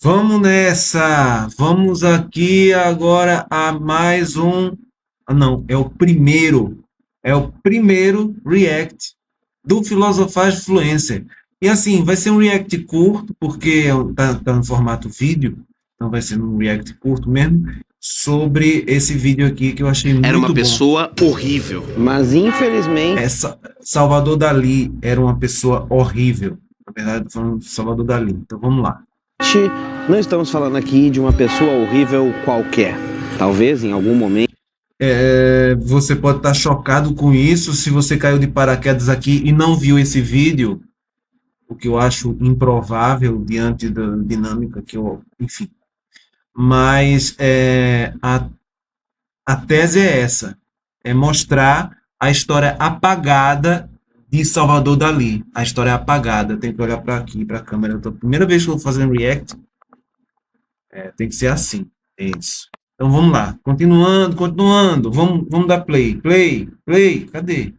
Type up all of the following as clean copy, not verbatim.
Vamos nessa! Vamos aqui agora a mais um. Ah, não, é o primeiro. É o primeiro React do Filosofage Influencer. E assim, vai ser um React curto, porque tá no formato vídeo, então vai ser um React curto mesmo, sobre esse vídeo aqui que eu achei Era uma muito bom. pessoa horrível. Mas infelizmente. Salvador Dalí era uma pessoa horrível. Na verdade, tô falando de Salvador Dalí. Então vamos lá. Não estamos falando aqui de uma pessoa horrível qualquer. Talvez em algum momento. Você pode estar chocado com isso se você caiu de paraquedas aqui e não viu esse vídeo, o que eu acho improvável diante da dinâmica que eu, enfim. Mas a tese é essa, é mostrar a história apagada de Salvador Dalí, a história apagada. Tem que olhar para aqui, para a câmera. Então, a primeira vez que eu vou fazer um react, tem que ser assim, é isso. Então vamos lá, continuando, vamos dar play, cadê?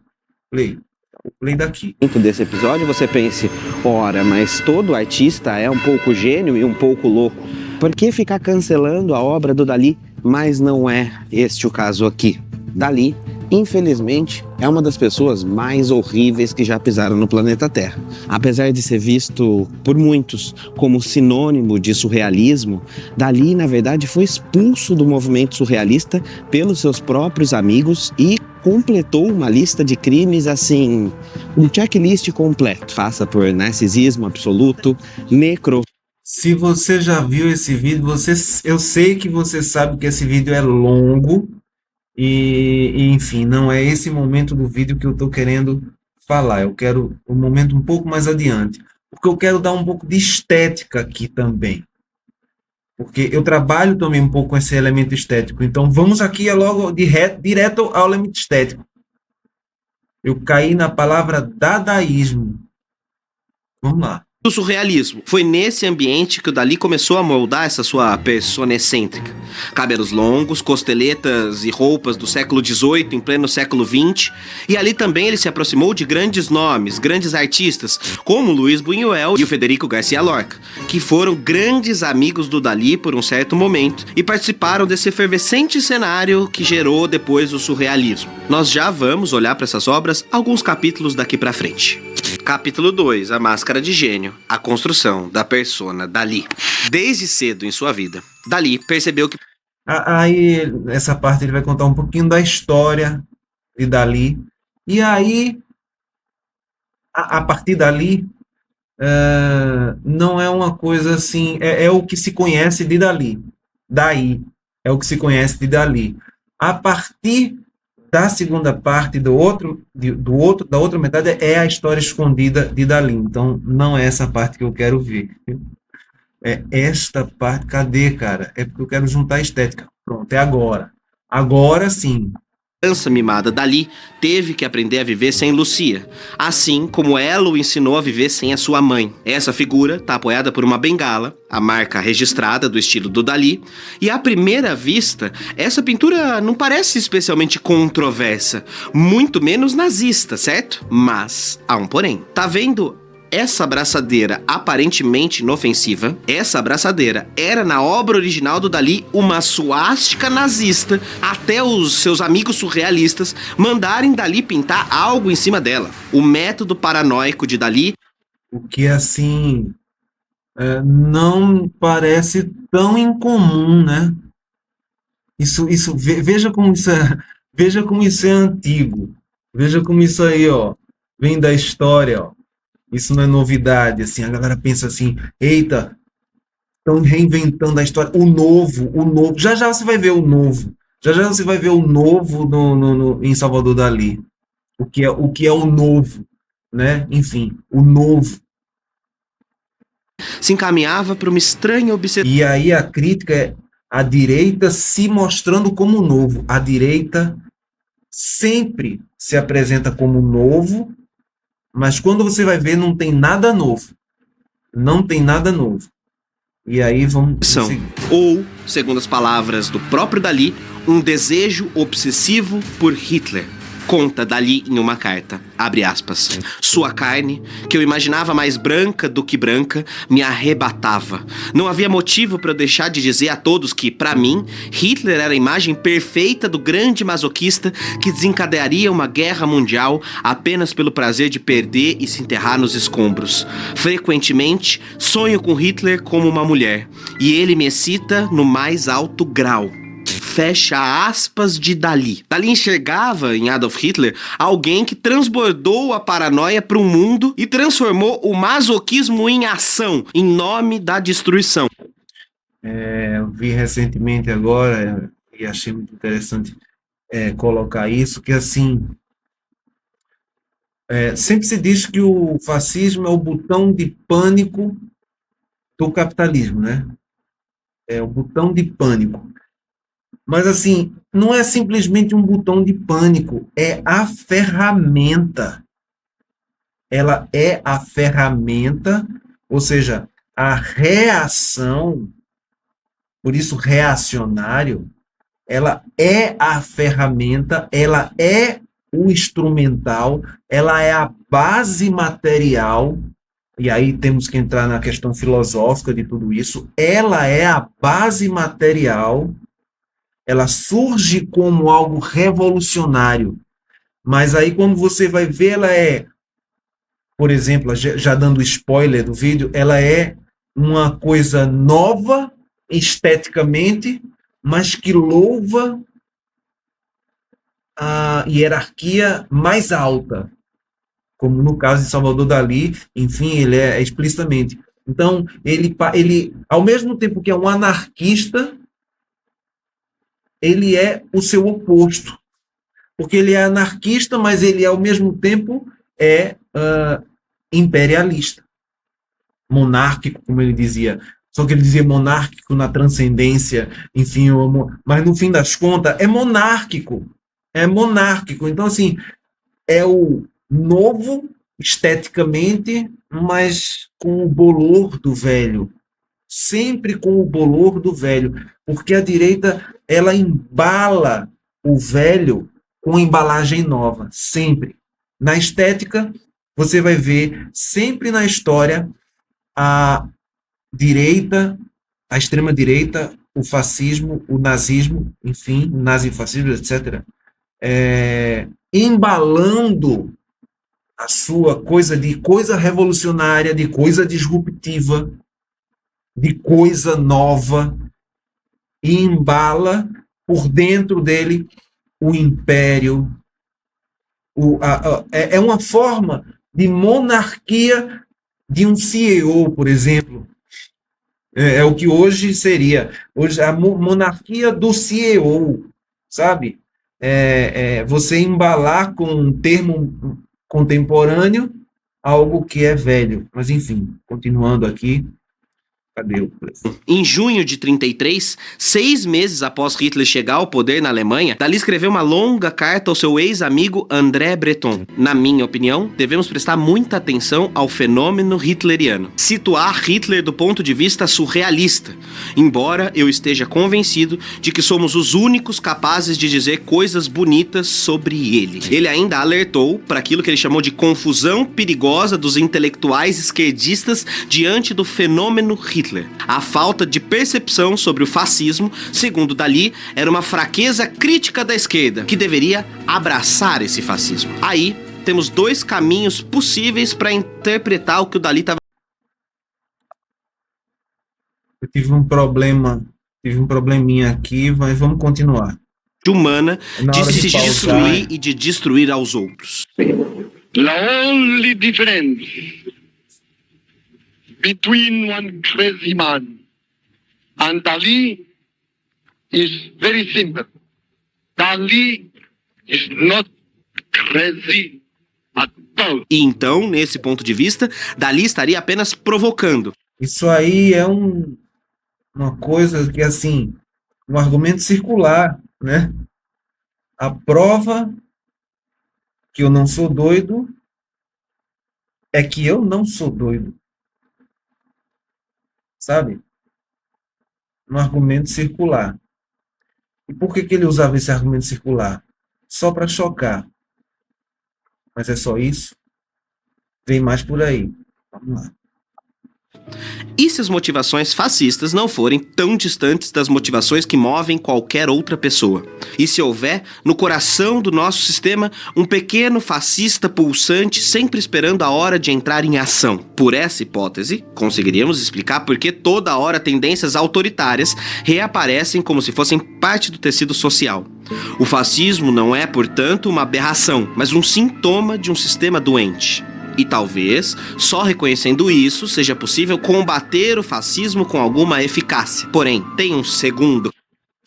Play daqui. Desse episódio você pense, ora, mas todo artista é um pouco gênio e um pouco louco. Por que ficar cancelando a obra do Dalí? Mas não é este o caso aqui. Dalí, infelizmente, é uma das pessoas mais horríveis que já pisaram no planeta Terra. Apesar de ser visto por muitos como sinônimo de surrealismo, Dalí, na verdade, foi expulso do movimento surrealista pelos seus próprios amigos e completou uma lista de crimes, assim, um checklist completo. Passa por narcisismo absoluto, Se você já viu esse vídeo, eu sei que você sabe que esse vídeo é longo enfim, não é esse momento do vídeo que eu estou querendo falar. Eu quero um momento um pouco mais adiante, porque eu quero dar um pouco de estética aqui também. Porque eu trabalho também um pouco com esse elemento estético. Então, vamos aqui logo direto ao elemento estético. Eu caí na palavra dadaísmo. Vamos lá. Do surrealismo. Foi nesse ambiente que o Dalí começou a moldar essa sua persona excêntrica. Cabelos longos, costeletas e roupas do século XVIII em pleno século XX. E ali também ele se aproximou de grandes nomes, grandes artistas, como Luiz Buñuel e o Federico Garcia Lorca, que foram grandes amigos do Dalí por um certo momento e participaram desse efervescente cenário que gerou depois o surrealismo. Nós já vamos olhar para essas obras alguns capítulos daqui para frente. Capítulo 2, A Máscara de Gênio, a construção da persona Dalí. Desde cedo em sua vida, Dalí percebeu que... Aí, nessa parte, ele vai contar um pouquinho da história de Dalí. E aí, a partir dali, não é uma coisa assim... É o que se conhece de Dalí. Daí, é o que se conhece de Dalí. A partir da segunda parte da outra metade é a história escondida de Dalí. Então, não é essa parte que eu quero ver. É esta parte. Cadê, cara? É porque eu quero juntar a estética. Pronto, é agora. Agora sim. A criança mimada Dalí teve que aprender a viver sem Lucia, assim como ela o ensinou a viver sem a sua mãe. Essa figura está apoiada por uma bengala, a marca registrada do estilo do Dalí, e à primeira vista, essa pintura não parece especialmente controversa, muito menos nazista, certo? Mas há um porém. Tá vendo essa abraçadeira aparentemente inofensiva? Essa abraçadeira era, na obra original do Dalí, uma suástica nazista, até os seus amigos surrealistas mandarem Dalí pintar algo em cima dela. O método paranoico de Dalí... O que, assim, não parece tão incomum, né? Veja como isso é antigo. Veja como isso aí, ó, vem da história, ó. Isso não é novidade, assim, a galera pensa assim, eita, estão reinventando a história, o novo, já já você vai ver o novo, em Salvador Dalí, o que é o novo, né, enfim, o novo. Se encaminhava para uma estranha obsessão. E aí a crítica é a direita se mostrando como novo, a direita sempre se apresenta como novo, mas quando você vai ver, não tem nada novo. Não tem nada novo. E aí vamos seguir. Ou, segundo as palavras do próprio Dalí, um desejo obsessivo por Hitler. Conta Dalí em uma carta, abre aspas, sua carne, que eu imaginava mais branca do que branca, me arrebatava. Não havia motivo para eu deixar de dizer a todos que, para mim, Hitler era a imagem perfeita do grande masoquista que desencadearia uma guerra mundial apenas pelo prazer de perder e se enterrar nos escombros. Frequentemente, sonho com Hitler como uma mulher, e ele me excita no mais alto grau. Fecha aspas de Dalí. Dalí enxergava em Adolf Hitler alguém que transbordou a paranoia para o mundo e transformou o masoquismo em ação, em nome da destruição. Eu vi recentemente agora, e achei muito interessante colocar isso, que assim, sempre se diz que o fascismo é o botão de pânico do capitalismo, né? É o botão de pânico. Mas, assim, não é simplesmente um botão de pânico, é a ferramenta. Ela é a ferramenta, ou seja, a reação, por isso reacionário, ela é a ferramenta, ela é o instrumental, ela é a base material, e aí temos que entrar na questão filosófica de tudo isso, ela é a base material. Ela surge como algo revolucionário, mas aí quando você vai ver, ela é, por exemplo, já dando spoiler do vídeo, ela é uma coisa nova esteticamente, mas que louva a hierarquia mais alta, como no caso de Salvador Dalí, enfim, ele é explicitamente. Então, ele ao mesmo tempo que é um anarquista, ele é o seu oposto, porque ele é anarquista, mas ele ao mesmo tempo é imperialista, monárquico, como ele dizia, só que ele dizia monárquico na transcendência, enfim, mas no fim das contas é monárquico, então assim, é o novo esteticamente, mas com o bolor do velho, sempre com o bolor do velho, porque a direita, ela embala o velho com embalagem nova, sempre. Na estética, você vai ver sempre na história a direita, a extrema-direita, o fascismo, o nazismo, enfim, o nazifascismo, etc., embalando a sua coisa revolucionária, de coisa disruptiva, de coisa nova, e embala por dentro dele o império. É uma forma de monarquia de um CEO, por exemplo. É o que hoje seria. Hoje, a monarquia do CEO, sabe? Você embalar com um termo contemporâneo algo que é velho. Mas, enfim, continuando aqui. Cadê o preço? Em junho de 33, 6 meses após Hitler chegar ao poder na Alemanha, Dalí escreveu uma longa carta ao seu ex-amigo André Breton. Na minha opinião, devemos prestar muita atenção ao fenômeno hitleriano. Situar Hitler do ponto de vista surrealista, embora eu esteja convencido de que somos os únicos capazes de dizer coisas bonitas sobre ele. Ele ainda alertou para aquilo que ele chamou de confusão perigosa dos intelectuais esquerdistas diante do fenômeno Hitler. A falta de percepção sobre o fascismo, segundo Dalí, era uma fraqueza crítica da esquerda, que deveria abraçar esse fascismo. Aí, temos 2 caminhos possíveis para interpretar o que o Dalí estava... Eu tive um probleminha aqui, mas vamos continuar. Humana de se pausar. destruir e de destruir aos outros. The only difference between one crazy man and Dalí is very simple. Dalí is not crazy at all. E então, nesse ponto de vista, Dalí estaria apenas provocando. Isso aí é uma coisa que, assim, um argumento circular, né? A prova que eu não sou doido é que eu não sou doido. Sabe? Um argumento circular. E por que ele usava esse argumento circular? Só para chocar. Mas é só isso? Vem mais por aí. Vamos lá. E se as motivações fascistas não forem tão distantes das motivações que movem qualquer outra pessoa? E se houver, no coração do nosso sistema, um pequeno fascista pulsante sempre esperando a hora de entrar em ação? Por essa hipótese, conseguiríamos explicar por que toda hora tendências autoritárias reaparecem como se fossem parte do tecido social. O fascismo não é, portanto, uma aberração, mas um sintoma de um sistema doente. E talvez, só reconhecendo isso, seja possível combater o fascismo com alguma eficácia. Porém, tem um segundo.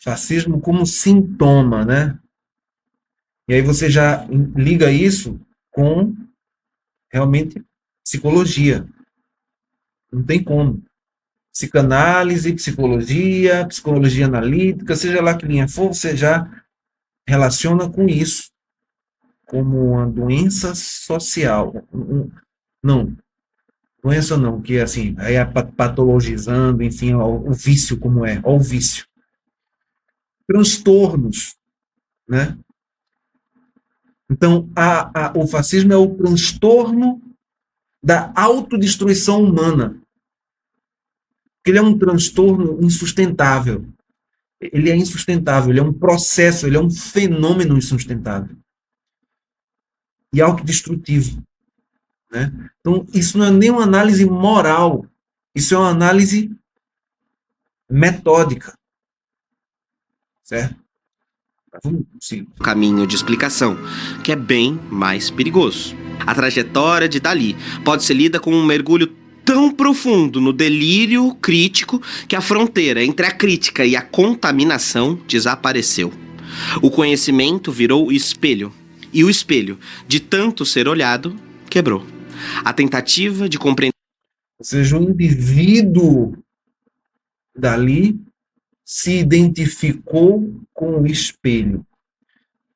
Fascismo como sintoma, né? E aí você já liga isso com, realmente, psicologia. Não tem como. Psicanálise, psicologia, psicologia analítica, seja lá que linha for, você já relaciona com isso. Como uma doença social. Não, doença não, que assim, aí é patologizando, enfim, o vício como é, ó o vício. Transtornos, né? Então, o fascismo é o transtorno da autodestruição humana. Ele é um transtorno insustentável. Ele é insustentável, ele é um processo, ele é um fenômeno insustentável. E autodestrutivo, né? Então, isso não é nem uma análise moral, isso é uma análise metódica, certo? Vamos seguir. Caminho de explicação, que é bem mais perigoso. A trajetória de Dalí pode ser lida com um mergulho tão profundo no delírio crítico que a fronteira entre a crítica e a contaminação desapareceu. O conhecimento virou espelho. E o espelho, de tanto ser olhado, quebrou. A tentativa de compreender... Ou seja, o indivíduo dali se identificou com o espelho.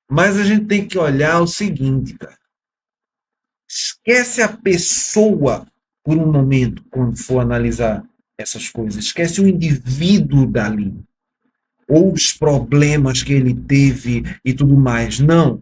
Mas a gente tem que olhar o seguinte, cara. Esquece a pessoa por um momento, quando for analisar essas coisas. Esquece o indivíduo dali. Ou os problemas que ele teve e tudo mais. Não.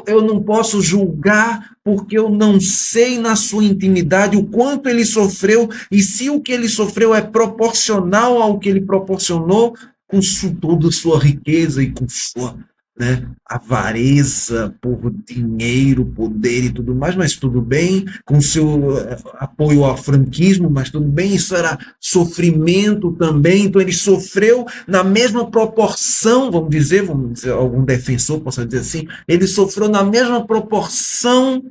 Eu não posso julgar porque eu não sei na sua intimidade o quanto ele sofreu e se o que ele sofreu é proporcional ao que ele proporcionou com toda a sua riqueza e com sua, né, avareza por dinheiro, poder e tudo mais, mas tudo bem, com seu apoio ao franquismo, mas tudo bem, isso era sofrimento também, então ele sofreu na mesma proporção, vamos dizer, algum defensor possa dizer assim, ele sofreu na mesma proporção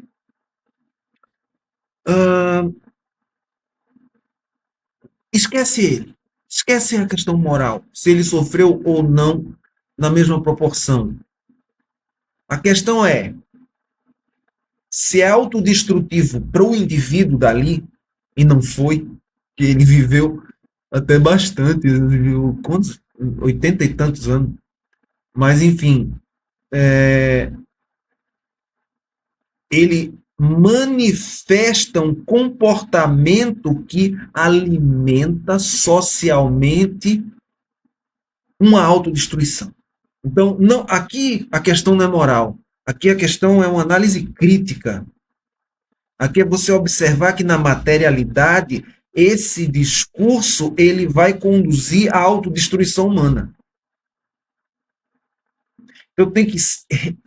esquece ele, esquece a questão moral, se ele sofreu ou não na mesma proporção. A questão é se é autodestrutivo para o indivíduo dali, e não foi, que ele viveu até bastante, ele viveu quantos? 80 e tantos anos. Mas, enfim, ele manifesta um comportamento que alimenta socialmente uma autodestruição. Então, não, aqui a questão não é moral. Aqui a questão é uma análise crítica. Aqui é você observar que na materialidade esse discurso ele vai conduzir à autodestruição humana. Eu tenho que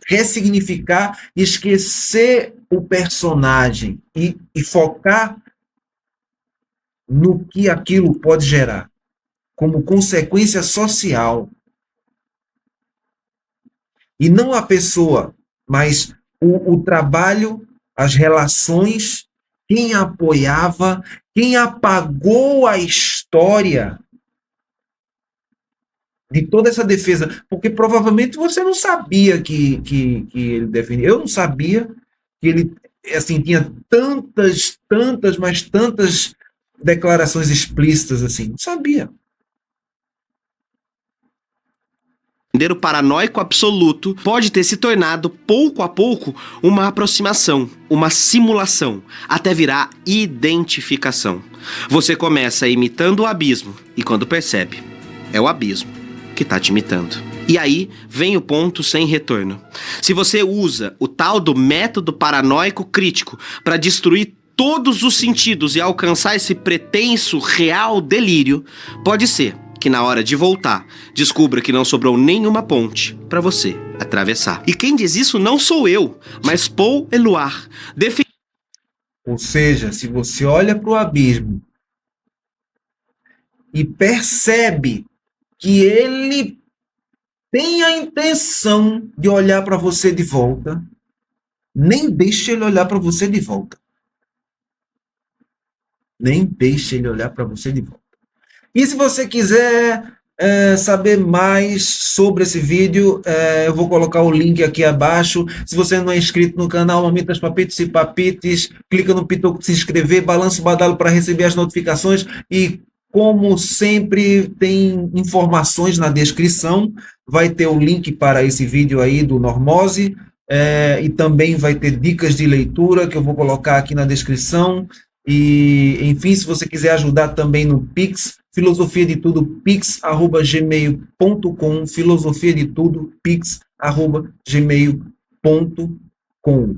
ressignificar, esquecer o personagem e focar no que aquilo pode gerar como consequência social. E não a pessoa, mas o trabalho, as relações, quem apoiava, quem apagou a história de toda essa defesa. Porque provavelmente você não sabia que ele defendia. Eu não sabia que ele assim, tinha tantas, mas tantas declarações explícitas assim. Não sabia. O paranoico absoluto pode ter se tornado, pouco a pouco, uma aproximação, uma simulação, até virar identificação. Você começa imitando o abismo e quando percebe, é o abismo que está te imitando. E aí vem o ponto sem retorno. Se você usa o tal do método paranoico crítico para destruir todos os sentidos e alcançar esse pretenso real delírio, pode ser que na hora de voltar, descubra que não sobrou nenhuma ponte para você atravessar. E quem diz isso não sou eu, mas Paul Eluard. Ou seja, se você olha para o abismo e percebe que ele tem a intenção de olhar para você de volta, nem deixe ele olhar para você de volta. Nem deixe ele olhar para você de volta. E se você quiser saber mais sobre esse vídeo, eu vou colocar o link aqui abaixo. Se você não é inscrito no canal Mamitas, Papitos e Papites, clica no pitoco de se inscrever, balança o badalo para receber as notificações e, como sempre, tem informações na descrição. Vai ter o link para esse vídeo aí do Normose, e também vai ter dicas de leitura que eu vou colocar aqui na descrição. E, enfim, se você quiser ajudar também no Pix, filosofia de tudo, pix@gmail.com, filosofia de tudo, pix@gmail.com.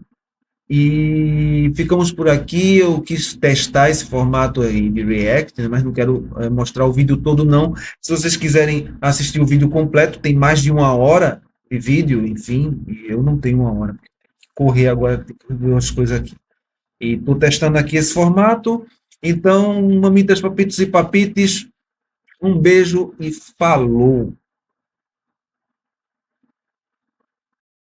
E ficamos por aqui. Eu quis testar esse formato aí de React, né, mas não quero mostrar o vídeo todo, não. Se vocês quiserem assistir o vídeo completo, tem mais de 1 hora de vídeo, enfim, e eu não tenho 1 hora. Tenho que correr agora, tenho que ver umas coisas aqui. E estou testando aqui esse formato. Então, Mamitas, Papitos e Papites, um beijo e falou!